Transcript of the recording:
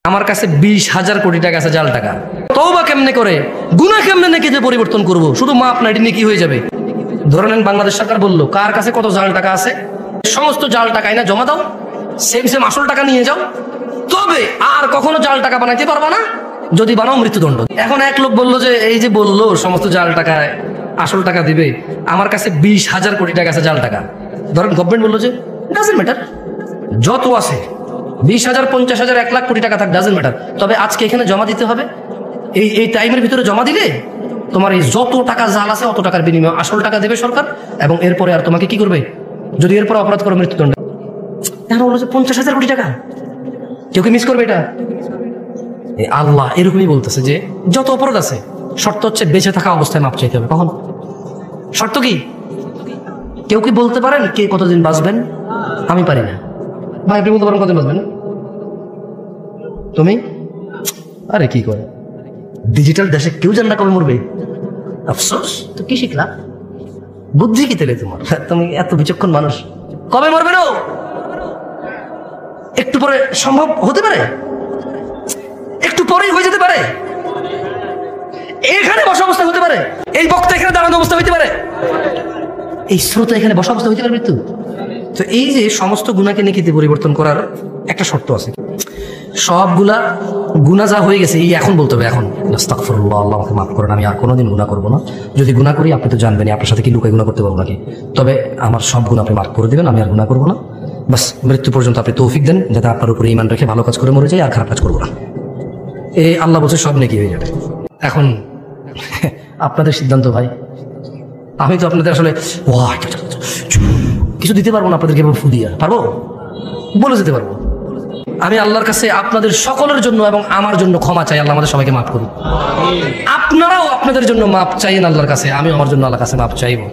আমার কাছে 20,000 কোটি টাকা আছে, জাল টাকা। তওবা কেমনে করে, গুনাহ কেমনে নাকি যে পরিবর্তন করব, শুধু মাপ না, এটি নিয়ে কি হয়ে যাবে? ধরে নেন বাংলাদেশ সরকার বললো কার কাছে কত জাল টাকা আছে, সমস্ত জাল টাকা না জমা দাও, সেম আসল টাকা নিয়ে যাও, তবে আর কখনো জাল টাকা বানাইতে পারবা না, যদি বানাও মৃত্যুদণ্ড। এখন এক লোক বললো যে এই যে বললো সমস্ত জাল টাকায় আসল টাকা দিবে, আমার কাছে 20,000 কোটি টাকা আছে জাল টাকা। ধরেন গভর্নমেন্ট বললো যে ডাজন্ট ম্যাটার, যত আছে 20,000, 50,000, 1 লাখ কোটি টাকা থাক, ডাজন্ট ম্যাটার, তবে আজকে এখানে জমা দিতে হবে। এই টাইমের ভিতরে জমা দিলে তোমার এই যত টাকা জাল আছে অত টাকার বিনিময়ে আসল টাকা দেবে সরকার, এবং এরপরে আর তোমাকে কি করবে, যদি এরপরে অপরাধ করো মৃত্যুদণ্ড। এখন বললো যে 50,000 কোটি টাকা, কেউ কি মিস করবে এটা? আল্লাহ এরকমই বলতেছে যে যত অপরাধ আছে শর্ত হচ্ছে বেঁচে থাকা অবস্থায় মাপ চাইতে হবে। কখন? শর্ত কি? কেউ কি বলতে পারেন কে কতদিন বাঁচবেন? আমি পারি না। ভাই আপনি বলতে পারেন কতদিন বাঁচবেন? তুমি? আরে কি করে, ডিজিটাল দেশে কেউ জান না কবে মরবে। আফসোস, তো কি শিখলা? বুদ্ধি কি তেলে তোমার? তুমি এত বিচক্ষণ মানুষ, কবে মরবে না একটু পরে সম্ভব হতে পারে, একটু পরেই হয়ে যেতে পারে, এখানে বসা অবস্থা হতে পারে, এই বক্তা এখানে দাঁড়ানো অবস্থা হইতে পারে, এই শ্রোতা এখানে বসা অবস্থা হইতে পারে মৃত্যু। তো এই যে সমস্ত গুণাকে নেকিতে পরিবর্তন করার একটা শর্ত আছে। সবগুলা গুনাহ যা হয়ে গেছে এই এখন বলতে হবে, এখন আস্তাগফিরুল্লাহ, আল্লাহ আমাকে মাফ করেন, আমি আর কোনোদিন গুনাহ করবো না। যদি গুনাহ করি আপনি তো জানবেন, আপনার সাথে কি লুকাই গুনাহ করতে পারবো নাকি, তবে আমার সব গুনাহ আপনি মাফ করে দিবেন, আমি আর গুনাহ করবো না। বাস মৃত্যু পর্যন্ত আপনি তৌফিক দেন যাতে আপনার উপরে ঈমান রেখে ভালো কাজ করে মরে যাই, আর খারাপ কাজ করবো না। এই আল্লাহ বলছে সব নেকি হয়ে যাবে। এখন আপনাদের সিদ্ধান্ত ভাই, আমি তো আপনাদের আসলে কিছু দিতে পারবো না, আপনাদেরকে ফু দিয়া পারবো, বলে যেতে পারবো। আমি আল্লাহর কাছে আপনাদের সকলের জন্য এবং আমার জন্য ক্ষমা চাই, আল্লাহ আমাদের সবাইকে মাফ করুন। আপনারাও আপনাদের জন্য মাফ চাইেন আল্লাহর কাছে, আমিও আমার জন্য আল্লাহর কাছে মাফ চাইবো।